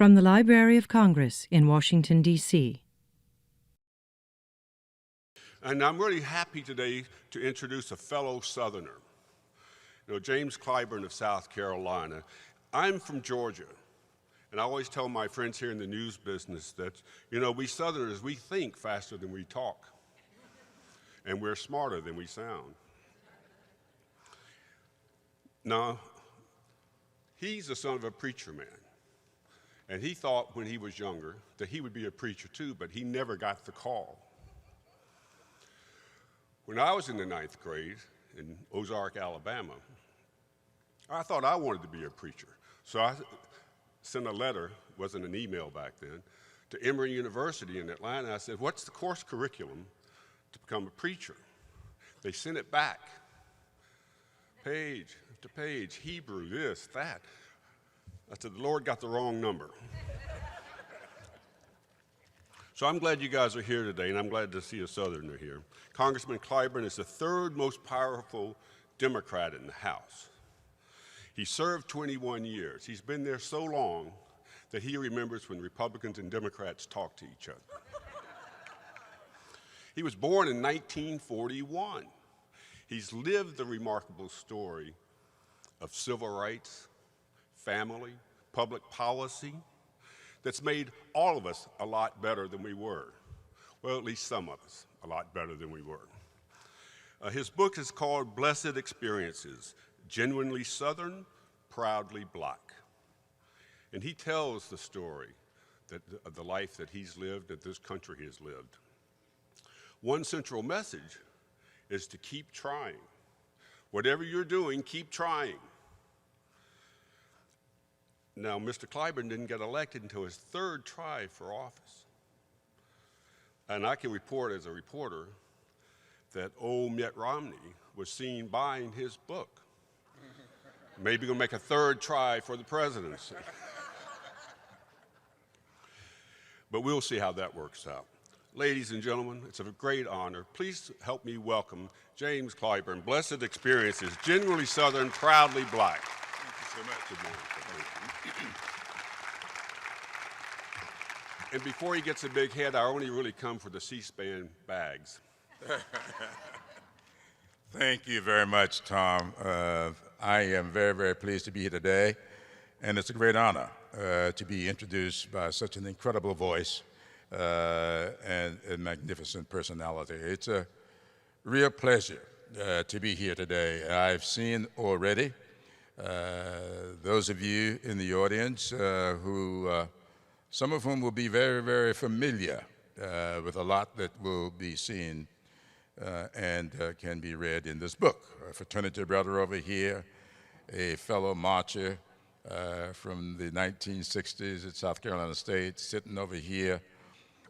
From the Library of Congress in Washington, D.C. And I'm really happy today to introduce a fellow Southerner. You know, James Clyburn of South Carolina. I'm from Georgia, and I always tell my friends here in the news business that, you know, we Southerners, we think faster than we talk, and we're smarter than we sound. Now, he's the son of a preacher man, and he thought when he was younger that he would be a preacher too, but he never got the call. When I was in the 9th grade in Ozark, Alabama, I thought I wanted to be a preacher. So I sent a letter, wasn't an email back then, to Emory University in Atlanta. I said, what's the course curriculum to become a preacher? They sent it back, page after page, Hebrew, this, that. I said, the Lord got the wrong number. So I'm glad you guys are here today, and I'm glad to see a Southerner here. Congressman Clyburn is the third most powerful Democrat in the House. He served 21 years. He's been there so long that he remembers when Republicans and Democrats talked to each other. He was born in 1941. He's lived the remarkable story of civil rights, family, public policy, that's made all of us a lot better than we were. Well, at least some of us a lot better than we were. His book is called Blessed Experiences, Genuinely Southern, Proudly Black. And he tells the story of the life that he's lived, that this country has lived. One central message is to keep trying. Whatever you're doing, keep trying. Now, Mr. Clyburn didn't get elected until his third try for office. And I can report as a reporter that old Mitt Romney was seen buying his book. Maybe gonna make a third try for the presidency. But we'll see how that works out. Ladies and gentlemen, it's a great honor. Please help me welcome James Clyburn. Blessed Experiences, Genuinely Southern, Proudly Black. Thank you so much. Good morning. And before he gets a big head, I only really come for the C-SPAN bags. Thank you very much, Tom. I am very, very pleased to be here today, and it's a great honor to be introduced by such an incredible voice and a magnificent personality. It's a real pleasure to be here today. I've seen already those of you in the audience who some of whom will be very, very familiar with a lot that will be seen and can be read in this book. A fraternity brother over here, a fellow marcher from the 1960s at South Carolina State, sitting over here.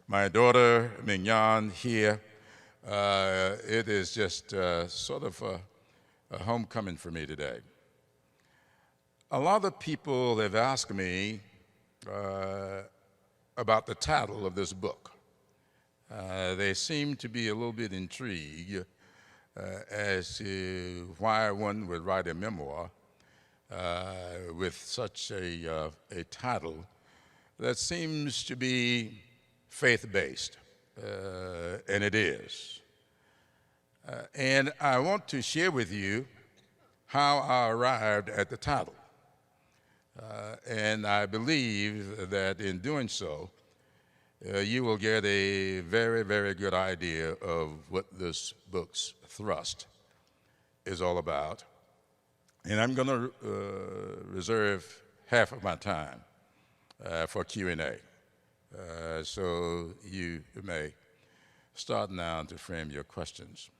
My daughter, Mignon, here. It is just sort of a homecoming for me today. A lot of people have asked me about the title of this book. They seem to be a little bit intrigued as to why one would write a memoir with such a title that seems to be faith-based, and it is. And I want to share with you how I arrived at the title. And I believe that in doing so, you will get a very, very good idea of what this book's thrust is all about. And I'm going to reserve half of my time for Q&A. So you may start now to frame your questions.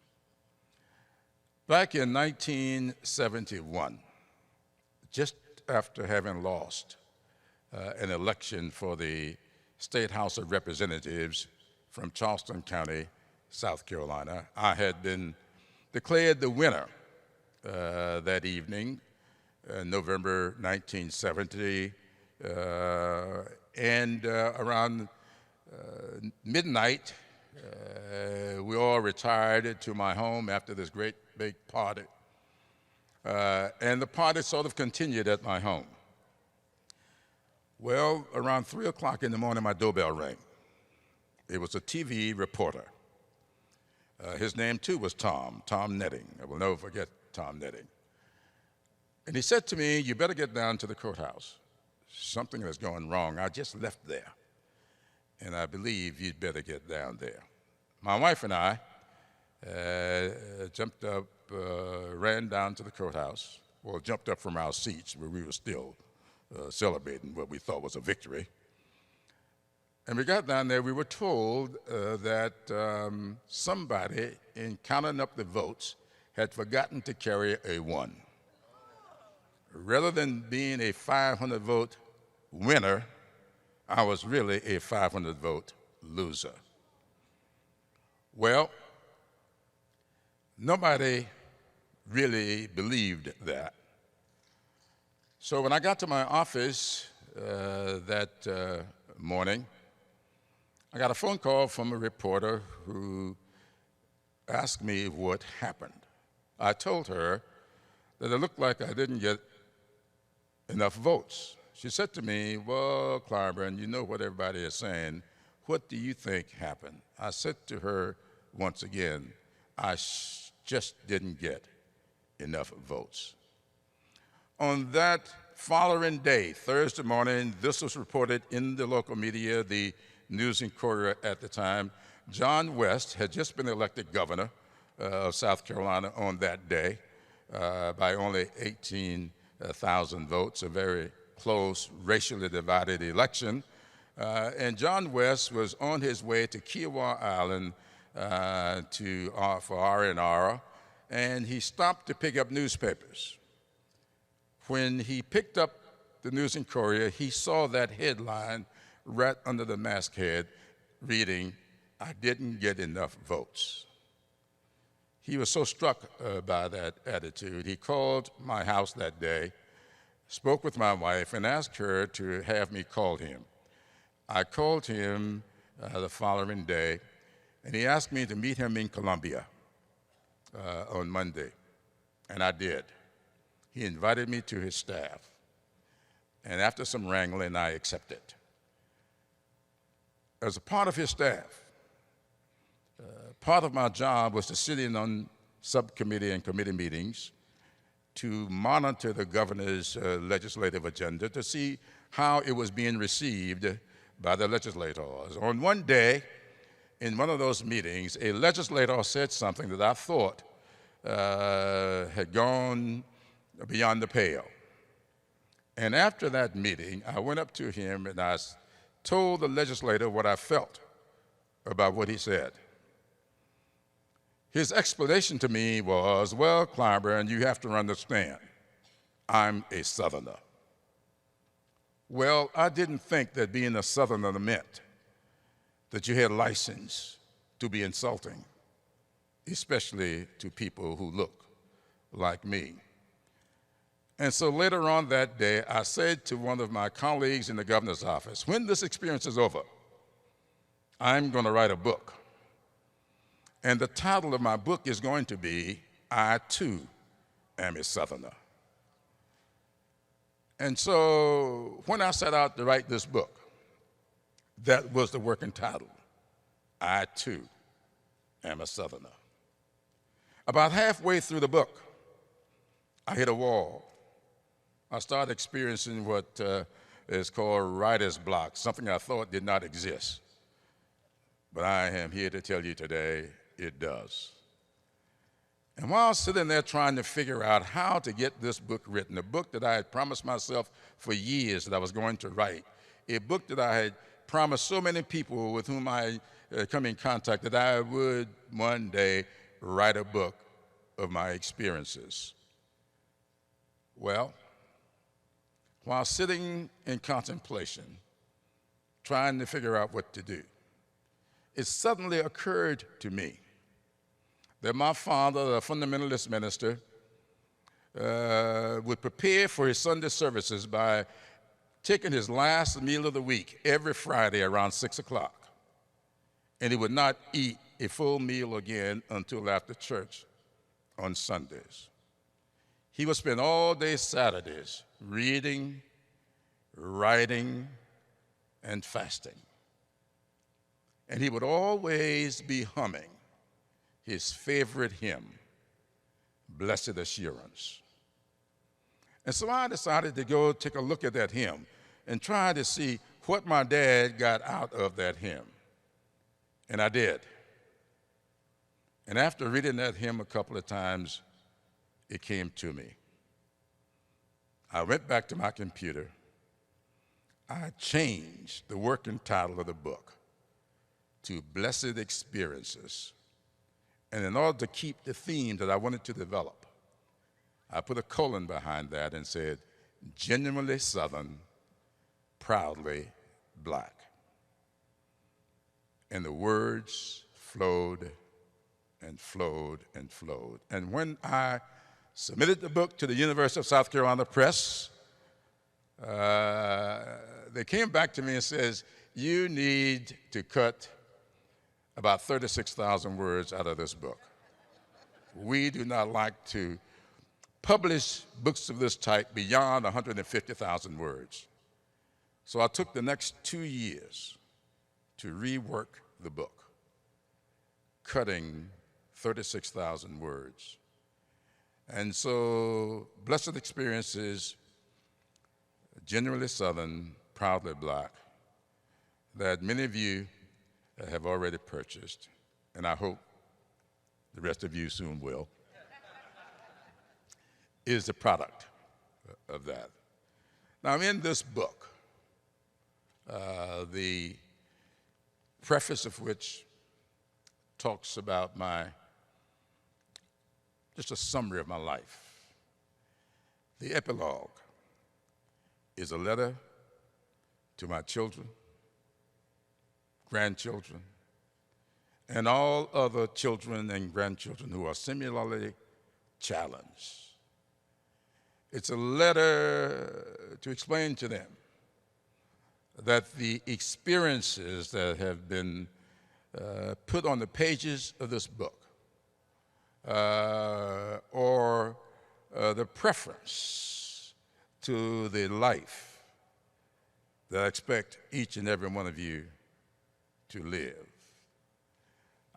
Back in 1971, just after having lost an election for the State House of Representatives from Charleston County, South Carolina, I had been declared the winner that evening, November 1970, and around midnight, we all retired to my home after this great big party. And the party sort of continued at my home. Well, around 3 o'clock in the morning, my doorbell rang. It was a TV reporter. His name, too, was Tom Netting. I will never forget Tom Netting. And he said to me, "You better get down to the courthouse. Something is going wrong. I just left there, and I believe you'd better get down there." My wife and I jumped up, ran down to the courthouse, well, jumped up from our seats where we were still celebrating what we thought was a victory. And we got down there, we were told that somebody, in counting up the votes, had forgotten to carry a 1. Rather than being a 500-vote winner, I was really a 500-vote loser. Well, nobody really believed that. So when I got to my office that morning, I got a phone call from a reporter who asked me what happened. I told her that it looked like I didn't get enough votes. She said to me, "Well, Clyburn, you know what everybody is saying. What do you think happened?" I said to her once again, I just didn't get enough votes. On that following day, Thursday morning, this was reported in the local media, the News and Courier at the time. John West had just been elected governor of South Carolina on that day by only 18,000 votes, a very close, racially divided election. And John West was on his way to Kiowa Island for R&R, and he stopped to pick up newspapers. When he picked up the News and Courier, he saw that headline right under the masthead reading, "I didn't get enough votes." He was so struck by that attitude, he called my house that day, spoke with my wife, and asked her to have me call him. I called him the following day, and he asked me to meet him in Columbia on Monday, and I did. He invited me to his staff, and after some wrangling, I accepted. As a part of his staff, part of my job was to sit in on subcommittee and committee meetings to monitor the governor's legislative agenda to see how it was being received by the legislators. On one day, in one of those meetings, a legislator said something that I thought had gone beyond the pale. And after that meeting, I went up to him and I told the legislator what I felt about what he said. His explanation to me was, "Well, Clyburn, you have to understand, I'm a Southerner." Well, I didn't think that being a Southerner meant that you had license to be insulting, especially to people who look like me. And so later on that day, I said to one of my colleagues in the governor's office, "When this experience is over, I'm going to write a book. And the title of my book is going to be, I Too Am a Southerner." And so when I set out to write this book, that was the working title, I Too Am a Southerner. About halfway through the book, I hit a wall. I started experiencing what is called writer's block, something I thought did not exist. But I am here to tell you today, it does. And while I was sitting there trying to figure out how to get this book written, a book that I had promised myself for years that I was going to write, a book that I had promised so many people with whom I come in contact that I would one day write a book of my experiences. Well, while sitting in contemplation, trying to figure out what to do, it suddenly occurred to me that my father, a fundamentalist minister, would prepare for his Sunday services by taking his last meal of the week every Friday around 6 o'clock. And he would not eat a full meal again until after church on Sundays. He would spend all day Saturdays reading writing, and fasting. And he would always be humming his favorite hymn, Blessed Assurance. And so I decided to go take a look at that hymn and try to see what my dad got out of that hymn. And I did. And after reading that hymn a couple of times, it came to me. I went back to my computer. I changed the working title of the book to Blessed Experiences. And in order to keep the theme that I wanted to develop, I put a colon behind that and said, genuinely Southern, proudly Black. And the words flowed and flowed and flowed. And when I submitted the book to the University of South Carolina Press, they came back to me and says, you need to cut about 36,000 words out of this book. We do not like to publish books of this type beyond 150,000 words. So I took the next 2 years to rework the book, cutting 36,000 words. And so Blessed Experiences, genuinely Southern, proudly Black, that many of you have already purchased, and I hope the rest of you soon will, is the product of that. Now, in this book, the preface of which talks about just a summary of my life. The epilogue is a letter to my children, grandchildren, and all other children and grandchildren who are similarly challenged. It's a letter to explain to them that the experiences that have been put on the pages of this book or the preference to the life that I expect each and every one of you to live.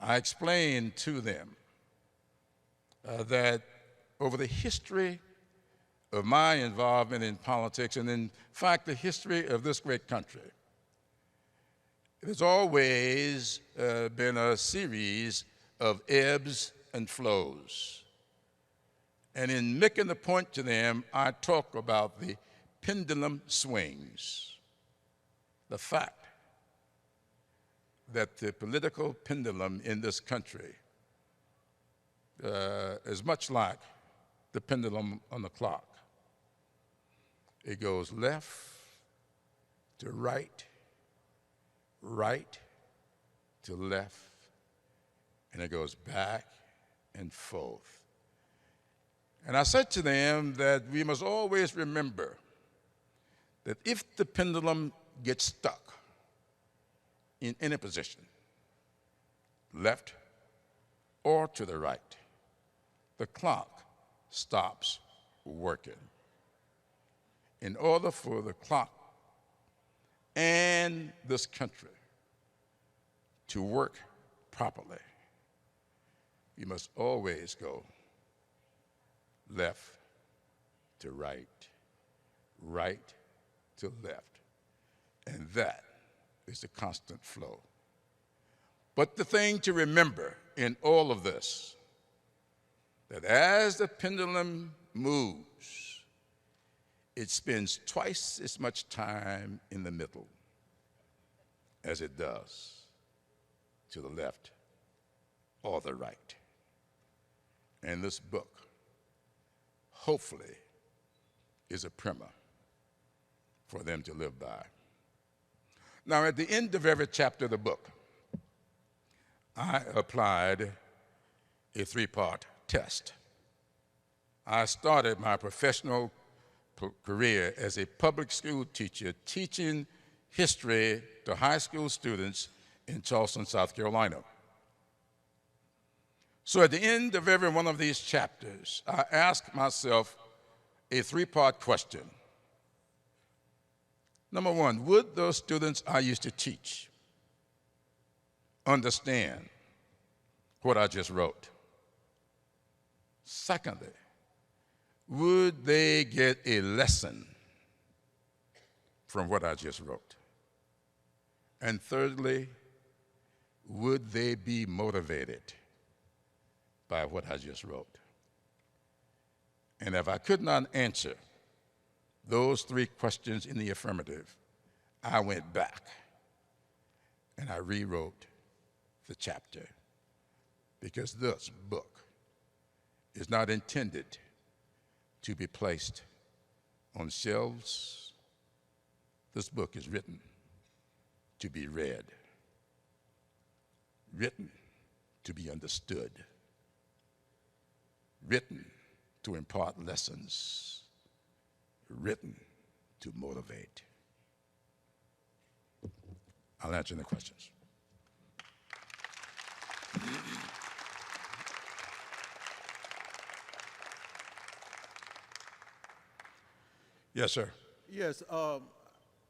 I explained to them that over the history of my involvement in politics, and in fact, the history of this great country, it has always been a series of ebbs and flows. And in making the point to them, I talk about the pendulum swings, the fact that the political pendulum in this country is much like the pendulum on the clock. It goes left to right, right to left, and it goes back and forth. And I said to them that we must always remember that if the pendulum gets stuck in any position, left or to the right, the clock stops working. In order for the clock and this country to work properly, you must always go left to right, right to left. And that is the constant flow. But the thing to remember in all of this, that as the pendulum moves, it spends twice as much time in the middle as it does to the left or the right. And this book, hopefully, is a primer for them to live by. Now, at the end of every chapter of the book, I applied a 3-part test. I started my professional career as a public school teacher, teaching history to high school students in Charleston, South Carolina. So at the end of every one of these chapters, I asked myself a 3-part question. Number one, would those students I used to teach understand what I just wrote? Secondly, would they get a lesson from what I just wrote? And thirdly, would they be motivated by what I just wrote? And if I could not answer those three questions in the affirmative, I went back and I rewrote the chapter, because this book is not intended to be placed on shelves. This book is written to be read, written to be understood, written to impart lessons, written to motivate. I'll answer any questions. Yes, sir. Yes,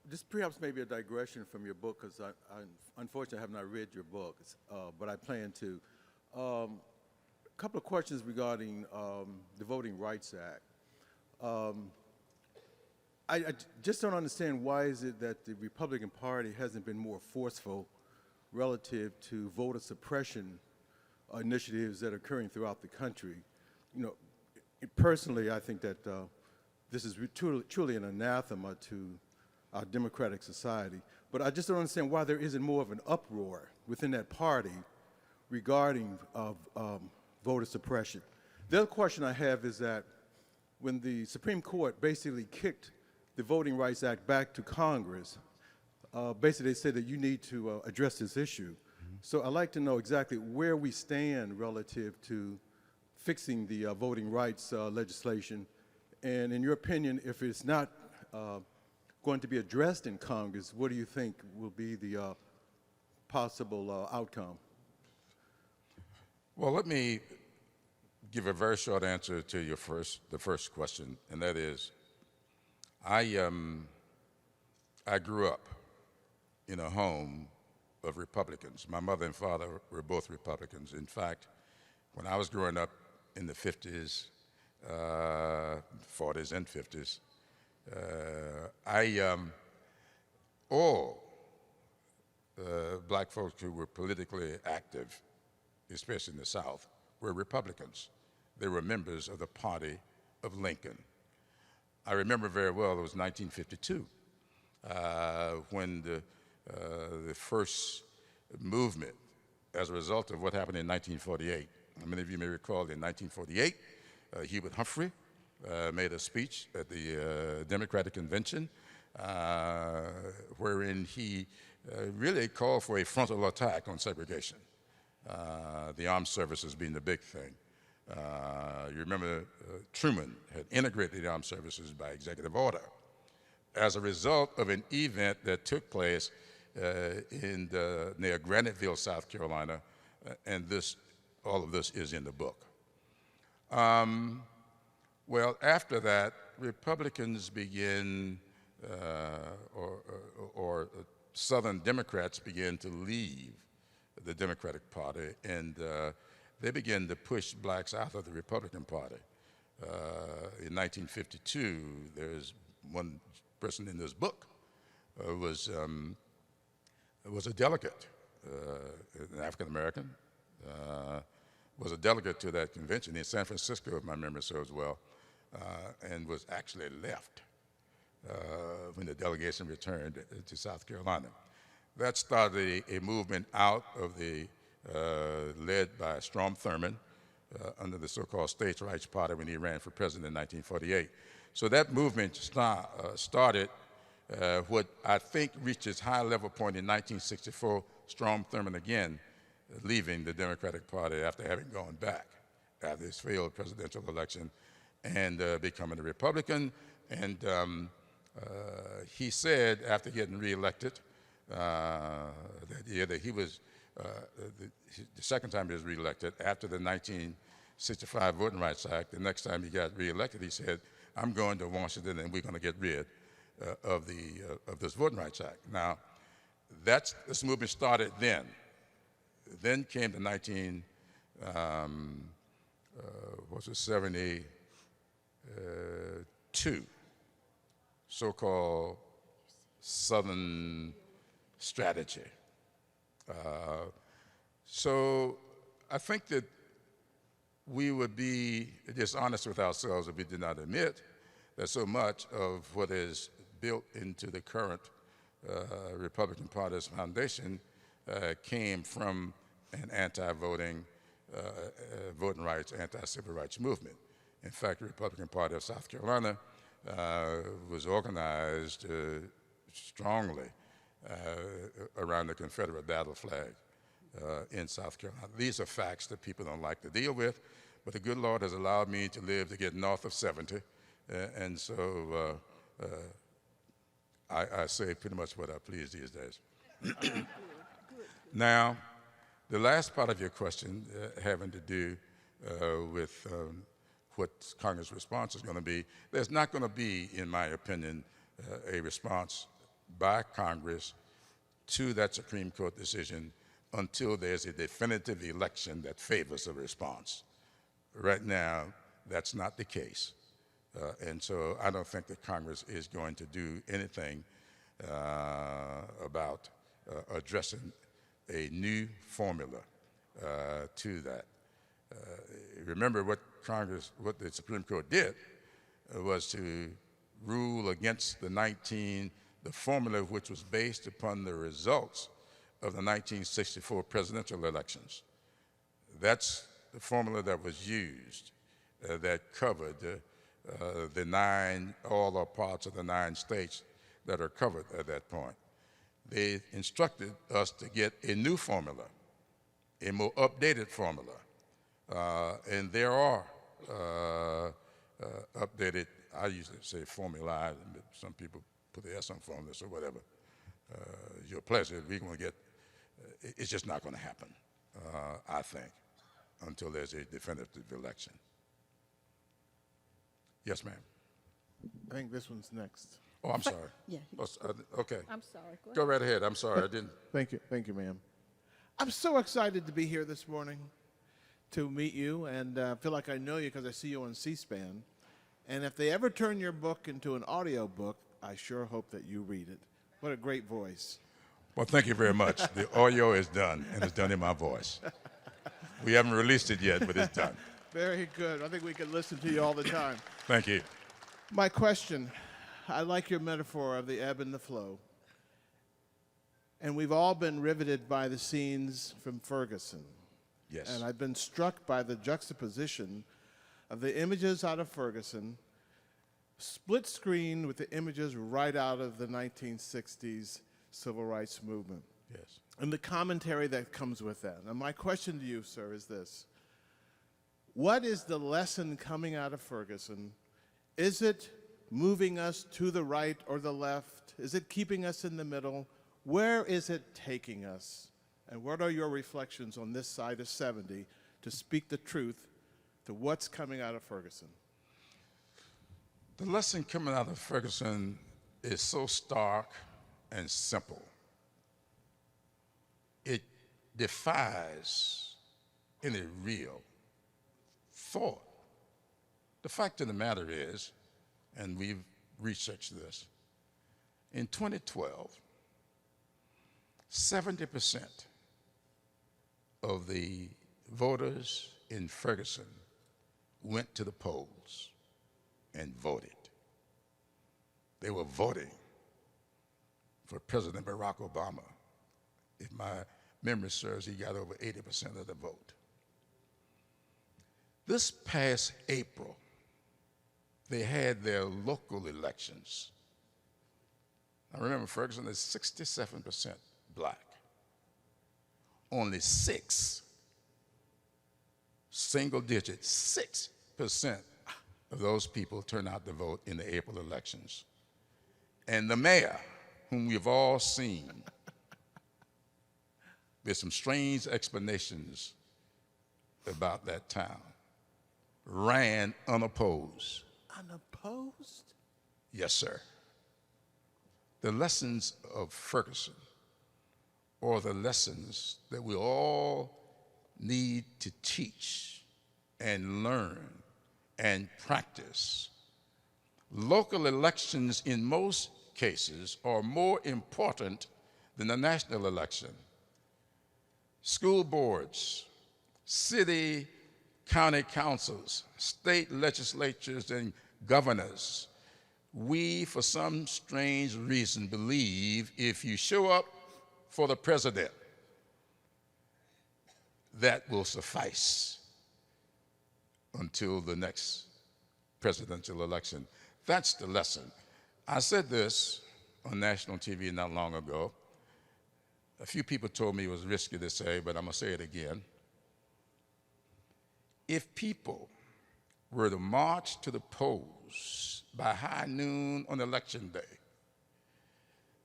this perhaps may be a digression from your book, because I unfortunately have not read your book, but I plan to. A couple of questions regarding the Voting Rights Act. I just don't understand, why is it that the Republican Party hasn't been more forceful relative to voter suppression initiatives that are occurring throughout the country? You know, personally, I think that this is truly an anathema to our democratic society. But I just don't understand why there isn't more of an uproar within that party regarding voter suppression. The other question I have is that when the Supreme Court basically kicked the Voting Rights Act back to Congress, basically they said that you need to address this issue. So I'd like to know exactly where we stand relative to fixing the voting rights legislation. And in your opinion, if it's not going to be addressed in Congress, what do you think will be the possible outcome? Well, let me give a very short answer to the first question, and that is, I grew up in a home of Republicans. My mother and father were both Republicans. In fact, when I was growing up in the 50s, 40s and 50s, all black folks who were politically active, especially in the South, were Republicans. They were members of the party of Lincoln. I remember very well, it was 1952, when the first movement, as a result of what happened in 1948. Many of you may recall, in 1948, Hubert Humphrey made a speech at the Democratic Convention wherein he really called for a frontal attack on segregation, the armed services being the big thing. You remember Truman had integrated the armed services by executive order as a result of an event that took place near Graniteville, South Carolina, and all of this is in the book. Well, after that, Republicans began, or Southern Democrats began to leave the Democratic Party, and they began to push blacks out of the Republican Party. In 1952, there's one person in this book was a delegate, an African American, was a delegate to that convention in San Francisco, if my memory serves well, and was actually left when the delegation returned to South Carolina. That started a movement out of the, led by Strom Thurmond under the so-called States' Rights Party when he ran for president in 1948. So that movement started what I think reached its high level point in 1964, Strom Thurmond again leaving the Democratic Party after having gone back after his failed presidential election and becoming a Republican. And he said after getting reelected that year that he was, the second time he was reelected after the 1965 Voting Rights Act, the next time he got reelected, he said, "I'm going to Washington and we're going to get rid of this Voting Rights Act. Now, this movement started then. Then came the 1972 so-called Southern Strategy. So I think that we would be dishonest with ourselves if we did not admit that so much of what is built into the current Republican Party's foundation came from an anti-voting, voting rights, anti-civil rights movement. In fact, the Republican Party of South Carolina was organized strongly around the Confederate battle flag in South Carolina. These are facts that people don't like to deal with, but the good Lord has allowed me to live to get north of 70, and so I say pretty much what I please these days. Now, the last part of your question having to do with what Congress' response is going to be, there's not going to be, in my opinion, a response by Congress to that Supreme Court decision until there's a definitive election that favors a response. Right now, that's not the case. And so I don't think that Congress is going to do anything about addressing a new formula to that. Remember what the Supreme Court did was to rule against the formula which was based upon the results of the 1964 presidential elections. That's the formula that was used that covered all or parts of the 9 states that are covered at that point. They instructed us to get a new formula, a more updated formula. And there are updated, I usually say formulae, but some people put the S on formulas or whatever. Your pleasure, we're going to get, it's just not going to happen, I think, until there's a definitive election. Yes, ma'am. I think this one's next. Oh, I'm sorry. Yeah. Okay. I'm sorry. Go Go ahead. right ahead. I'm sorry. I didn't. Thank you, ma'am. I'm so excited to be here this morning to meet you, and feel like I know you because I see you on C-SPAN. And if they ever turn your book into an audio book, I sure hope that you read it. What a great voice. Well, thank you very much. The audio is done, and it's done in my voice. We haven't released it yet, but it's done. Very good. I think we can listen to you all the time. Thank you. My question, I like your metaphor of the ebb and the flow. And we've all been riveted by the scenes from Ferguson. Yes. And I've been struck by the juxtaposition of the images out of Ferguson, split screen with the images right out of the 1960s civil rights movement. Yes. And the commentary that comes with that. And my question to you, sir, is this. What is the lesson coming out of Ferguson? Is it moving us to the right or the left? Is it keeping us in the middle? Where is it taking us? And what are your reflections on this side of 70 to speak the truth to what's coming out of Ferguson? The lesson coming out of Ferguson is so stark and simple. It defies any real thought. The fact of the matter is, and we've researched this, in 2012, 70% of the voters in Ferguson went to the polls and voted. They were voting for President Barack Obama. If my memory serves, he got over 80% of the vote. This past April, they had their local elections. Now remember, Ferguson is 67% black. Only 6, single digit, 6% of those people turned out to vote in the April elections. And the mayor, whom we've all seen, there's some strange explanations about that town, ran unopposed. Unopposed? Yes, sir. the lessons of Ferguson, or the lessons that we all need to teach and learn and practice. Local elections in most cases are more important than the national election. School boards, city, county councils, state legislatures, and governors, we, for some strange reason, believe if you show up for the president, that will suffice until the next presidential election. That's the lesson. I said this on national TV not long ago. A few people told me it was risky to say, but I'm going to say it again. If people were to march to the polls by high noon on election day,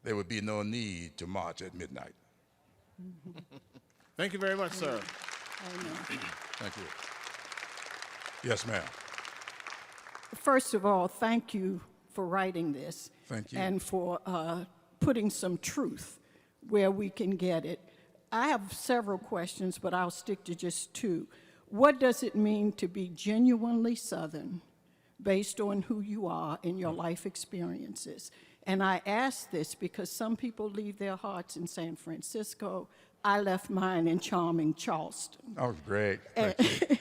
there would be no need to march at midnight. Thank you very much, sir. Thank you. Yes, ma'am. First of all, thank you for writing this. Thank you. And for putting some truth where we can get it. I have several questions, but I'll stick to just two. What does it mean to be genuinely Southern based on who you are and your life experiences? And I ask this because some people leave their hearts in San Francisco. I left mine in charming Charleston. Oh, great. Thank you.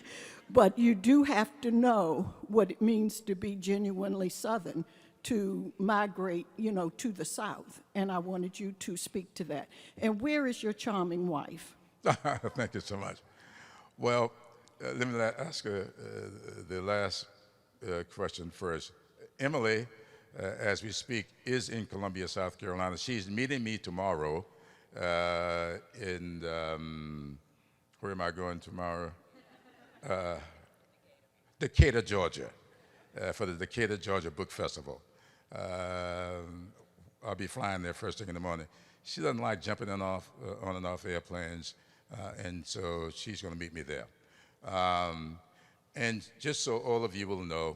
But you do have to know what it means to be genuinely Southern, to migrate, to the South. And I wanted you to speak to that. And where is your charming wife? Thank you so much. Well, let me ask the last question first. Emily, as we speak, is in Columbia, South Carolina. She's meeting me tomorrow in, where am I going tomorrow? Decatur, Georgia, for the Decatur, Georgia Book Festival. I'll be flying there first thing in the morning. She doesn't like jumping on and off airplanes, and so she's going to meet me there. And just so all of you will know,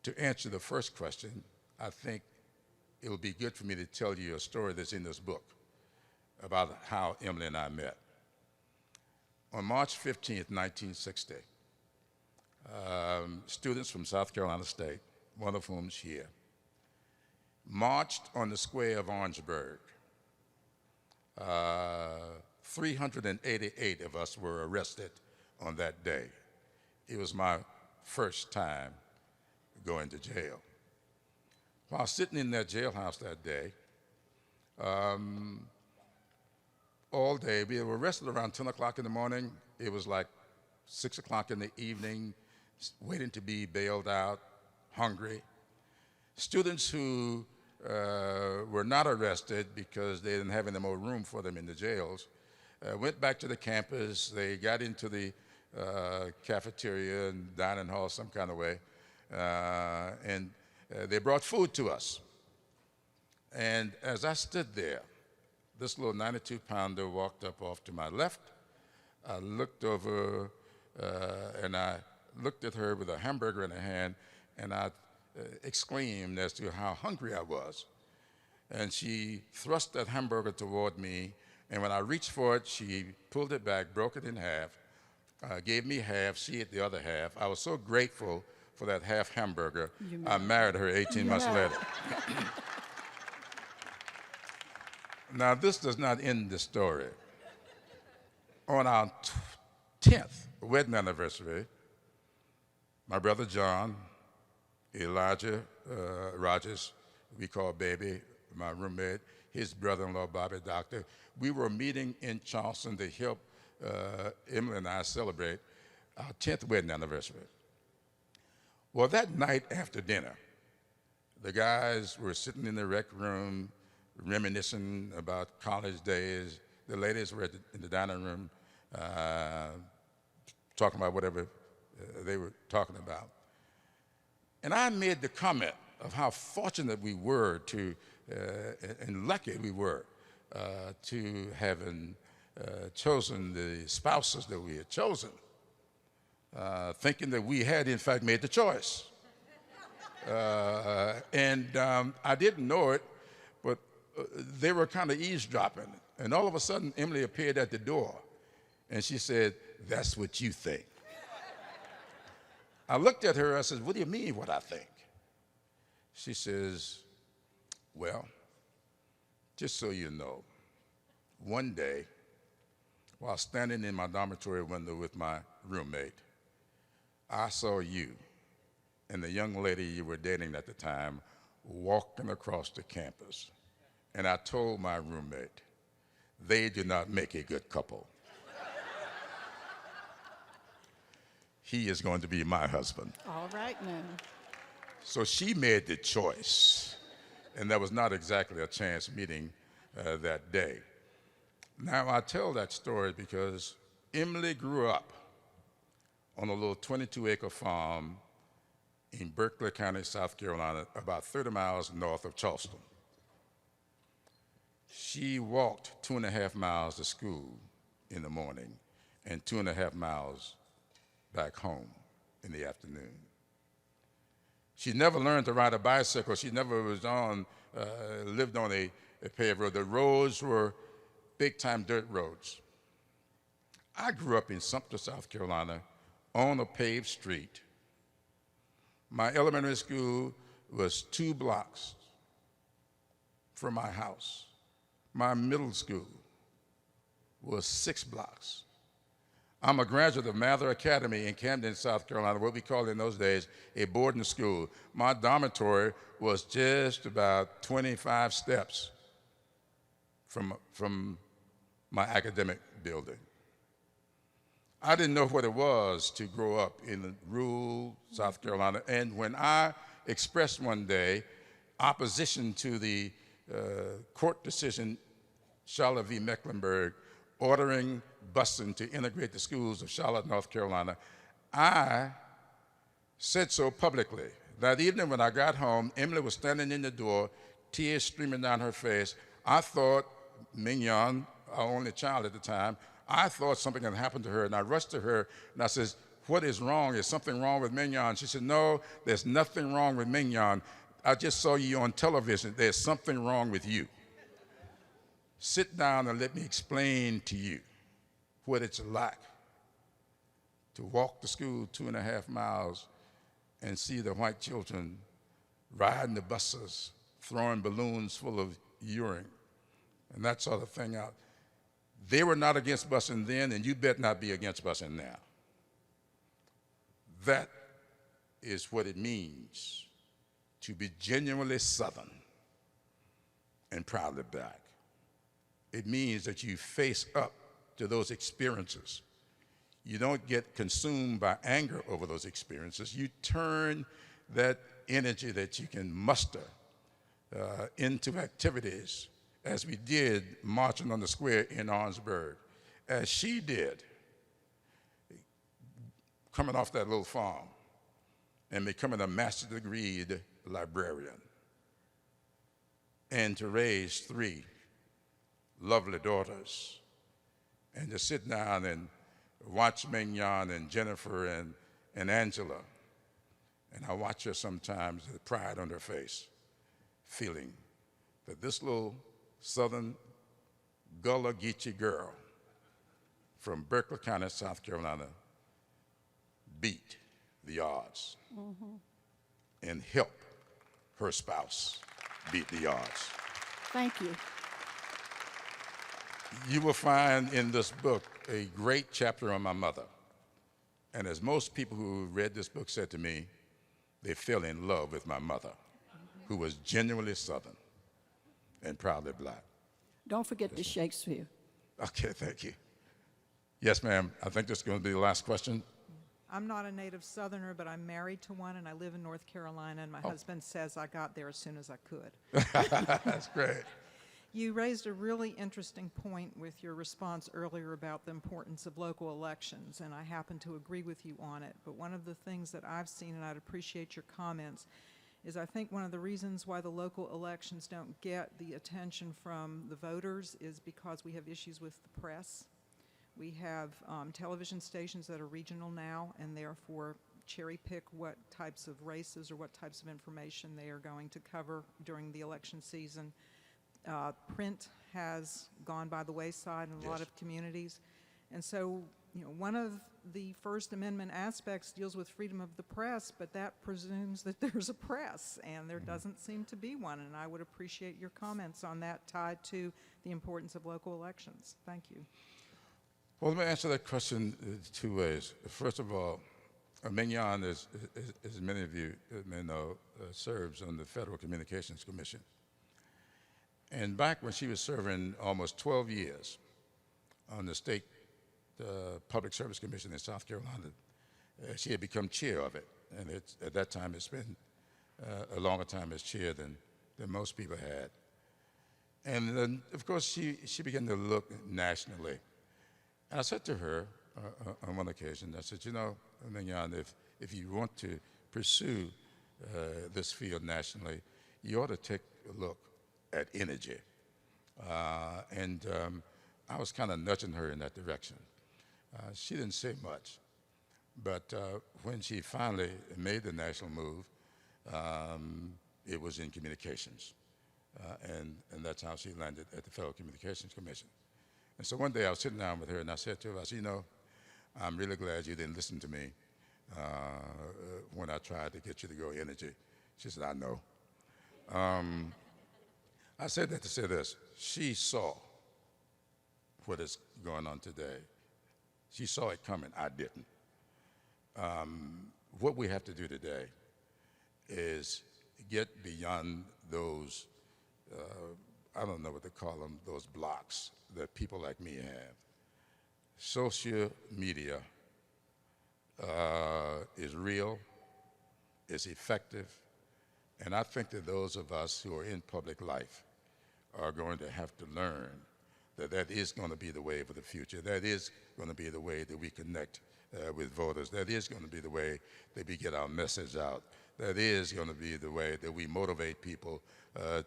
to answer the first question, I think it would be good for me to tell you a story that's in this book about how Emily and I met. On March 15th, 1960, students from South Carolina State, one of whom is here, marched on the square of Orangeburg. 388 of us were arrested on that day. It was my first time going to jail. While sitting in that jailhouse that day, all day, we were arrested around 10 o'clock in the morning. It was like 6 o'clock in the evening, waiting to be bailed out, hungry. Students who were not arrested because they didn't have any more room for them in the jails went back to the campus. They got into the cafeteria and dining hall some kind of way, and they brought food to us. And as I stood there, this little 92-pounder walked up off to my left. I looked over and I looked at her with a hamburger in her hand, and I exclaimed as to how hungry I was. And she thrust that hamburger toward me, and when I reached for it, she pulled it back, broke it in half, gave me half, she ate the other half. I was so grateful for that half hamburger, I married her 18 months later. Now, this does not end the story. On our 10th wedding anniversary, my brother John, Elijah Rogers, we call Baby, my roommate, his brother-in-law, Bobby Doctor, we were meeting in Charleston to help Emily and I celebrate our 10th wedding anniversary. Well, that night after dinner, the guys were sitting in the rec room reminiscing about college days. The ladies were in the dining room talking about whatever they were talking about. And I made the comment of how fortunate we were to, and lucky we were to having chosen the spouses that we had chosen, thinking that we had in fact made the choice. I didn't know it, but they were kind of eavesdropping. And all of a sudden, Emily appeared at the door, and she said, "That's what you think." I looked at her, I said, "What do you mean what I think?" She says, "Well, just so you know, one day, while standing in my dormitory window with my roommate, I saw you and the young lady you were dating at the time walking across the campus. And I told my roommate, they do not make a good couple. He is going to be my husband." All right now. So she made the choice, and that was not exactly a chance meeting that day. Now, I tell that story because Emily grew up on a little 22-acre farm in Berkeley County, South Carolina, about 30 miles north of Charleston. She walked 2.5 miles to school in the morning and 2.5 miles back home in the afternoon. She never learned to ride a bicycle. She never lived on a paved road. The roads were big-time dirt roads. I grew up in Sumter, South Carolina, on a paved street. My elementary school was 2 blocks from my house. My middle school was 6 blocks. I'm a graduate of Mather Academy in Camden, South Carolina, what we called in those days a boarding school. My dormitory was just about 25 steps from my academic building. I didn't know what it was to grow up in rural South Carolina, and when I expressed one day opposition to the court decision, Charlotte v. Mecklenburg, ordering busing to integrate the schools of Charlotte, North Carolina, I said so publicly. That evening when I got home, Emily was standing in the door, tears streaming down her face. I thought, Mignon, our only child at the time, I thought something had happened to her, and I rushed to her, and I said, "What is wrong? Is something wrong with Mignon?" She said, "No, there's nothing wrong with Mignon. I just saw you on television. There's something wrong with you. Sit down and let me explain to you what it's like to walk to school 2.5 miles and see the white children riding the buses, throwing balloons full of urine, and that sort of thing out. They were not against busing then, and you better not be against busing now." That is what it means to be genuinely Southern and proudly Black. It means that you face up to those experiences. You don't get consumed by anger over those experiences. You turn that energy that you can muster into activities, as we did marching on the square in Orangeburg, as she did, coming off that little farm and becoming a master's degreed librarian, and to raise 3 lovely daughters, and to sit down and watch Mignon and Jennifer and Angela, and I watch her sometimes with pride on her face, feeling that this little Southern Gullah Geechee girl from Berkeley County, South Carolina, beat the odds and help her spouse beat the odds. Thank you. You will find in this book a great chapter on my mother. And as most people who read this book said to me, they fell in love with my mother, who was genuinely Southern and proudly Black. Don't forget the Shakespeare. Okay, thank you. Yes, ma'am. I think this is going to be the last question. I'm not a native Southerner, but I'm married to one, and I live in North Carolina, and my husband says I got there as soon as I could. That's great. You raised a really interesting point with your response earlier about the importance of local elections, and I happen to agree with you on it. But one of the things that I've seen, and I'd appreciate your comments, is I think one of the reasons why the local elections don't get the attention from the voters is because we have issues with the press. We have television stations that are regional now, and therefore cherry pick what types of races or what types of information they are going to cover during the election season. Print has gone by the wayside in a lot of communities. And so, you know, one of the First Amendment aspects deals with freedom of the press, but that presumes that there's a press, and there doesn't seem to be one. And I would appreciate your comments on that tied to the importance of local elections. Thank you. Well, let me answer that question two ways. First of all, Mignon, as many of you may know, serves on the Federal Communications Commission. And back when she was serving almost 12 years on the State Public Service Commission in South Carolina, she had become chair of it. And at that time, it's been a longer time as chair than most people had. And then, of course, she began to look nationally. And I said to her on one occasion, I said, you know, Mignon, if you want to pursue this field nationally, you ought to take a look at energy. I was kind of nudging her in that direction. She didn't say much, but when she finally made the national move, it was in communications, and that's how she landed at the Federal Communications Commission. And so one day I was sitting down with her, and I said to her, I said, you know, I'm really glad you didn't listen to me when I tried to get you to go energy. She said, I know. I said that to say this. She saw what is going on today. She saw it coming. I didn't. What we have to do today is get beyond those, I don't know what to call them, those blocks that people like me have. Social media is real, is effective, and I think that those of us who are in public life are going to have to learn that that is going to be the wave of the future. That is going to be the way that we connect with voters. That is going to be the way that we get our message out. That is going to be the way that we motivate people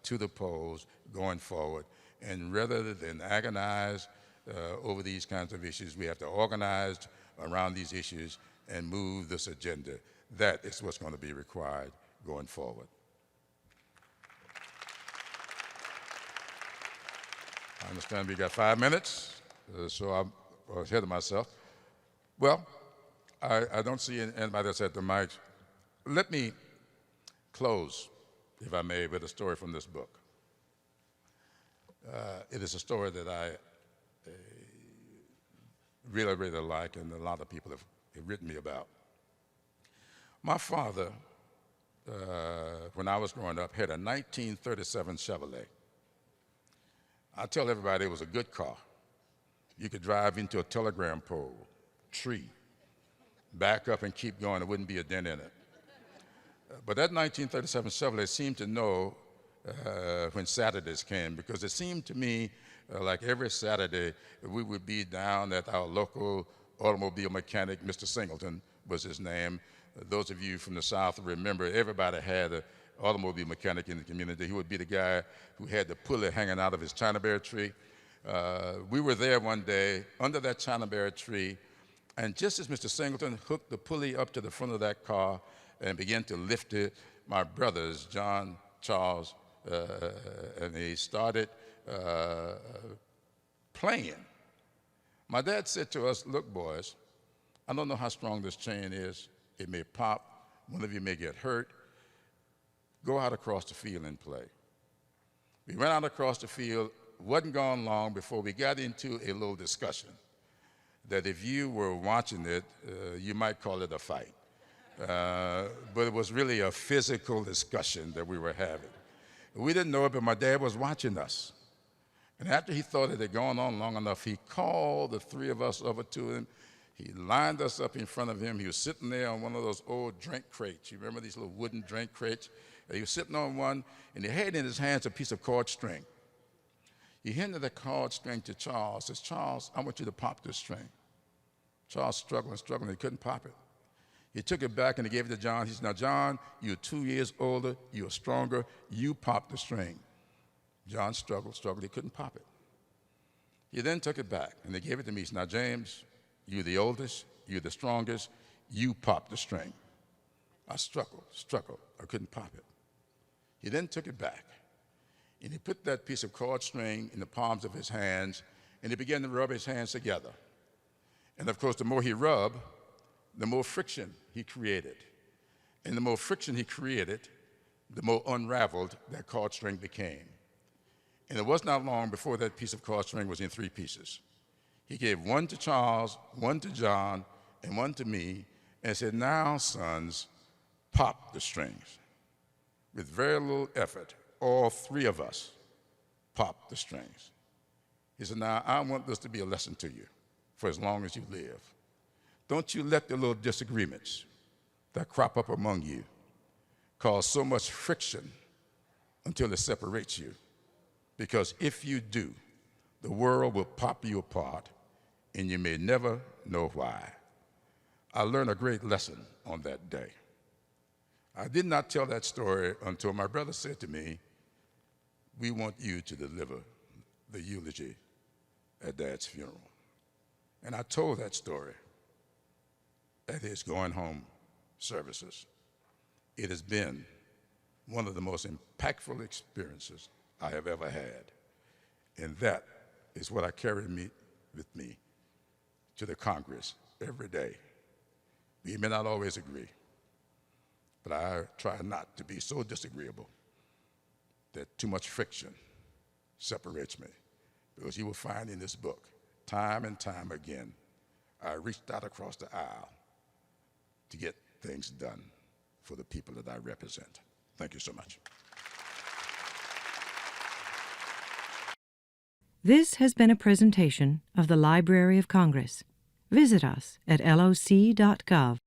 to the polls going forward. And rather than agonize over these kinds of issues, we have to organize around these issues and move this agenda. That is what's going to be required going forward. I understand we got 5 minutes, so I'm ahead of myself. Well, I don't see anybody that's at the mic. Let me close, if I may, with a story from this book. It is a story that I really, really like, and a lot of people have written me about. My father, when I was growing up, had a 1937 Chevrolet. I tell everybody it was a good car. You could drive into a telegram pole, tree, back up and keep going. There wouldn't be a dent in it. But that 1937 Chevrolet seemed to know when Saturdays came, because it seemed to me like every Saturday we would be down at our local automobile mechanic. Mr. Singleton was his name. Those of you from the South remember everybody had an automobile mechanic in the community. He would be the guy who had the pulley hanging out of his chinaberry tree. We were there one day under that chinaberry tree, and just as Mr. Singleton hooked the pulley up to the front of that car and began to lift it, my brothers, John, Charles, and he started playing. My dad said to us, look, boys, I don't know how strong this chain is. It may pop. One of you may get hurt. Go out across the field and play. We went out across the field. Wasn't gone long before we got into a little discussion that if you were watching it, you might call it a fight. But it was really a physical discussion that we were having. We didn't know it, but my dad was watching us. And after he thought it had gone on long enough, he called the three of us over to him. He lined us up in front of him. He was sitting there on one of those old drink crates. You remember these little wooden drink crates? He was sitting on one, and he had in his hands a piece of cord string. He handed the cord string to Charles. Says, Charles, I want you to pop this string. Charles struggling, he couldn't pop it. He took it back and he gave it to John. He said, now, John, you're 2 years older, you're stronger, you pop the string. John struggled, he couldn't pop it. He then took it back and they gave it to me. He said, now, James, you're the oldest, you're the strongest, you pop the string. I struggled. I couldn't pop it. He then took it back, and he put that piece of cord string in the palms of his hands, and he began to rub his hands together. And of course, the more he rubbed, the more friction he created. And the more friction he created, the more unraveled that cord string became. And it was not long before that piece of cord string was in 3 pieces. He gave one to Charles, one to John, and one to me, and said, "Now, sons, pop the strings." With very little effort, all 3 of us popped the strings. He said, "Now, I want this to be a lesson to you for as long as you live. Don't you let the little disagreements that crop up among you cause so much friction until it separates you. Because if you do, the world will pop you apart, and you may never know why." I learned a great lesson on that day. I did not tell that story until my brother said to me, "We want you to deliver the eulogy at Dad's funeral." And I told that story at his going home services. It has been one of the most impactful experiences I have ever had. And that is what I carry with me to the Congress every day. We may not always agree, but I try not to be so disagreeable that too much friction separates me. Because you will find in this book, time and time again, I reached out across the aisle to get things done for the people that I represent. Thank you so much. This has been a presentation of the Library of Congress. Visit us at loc.gov.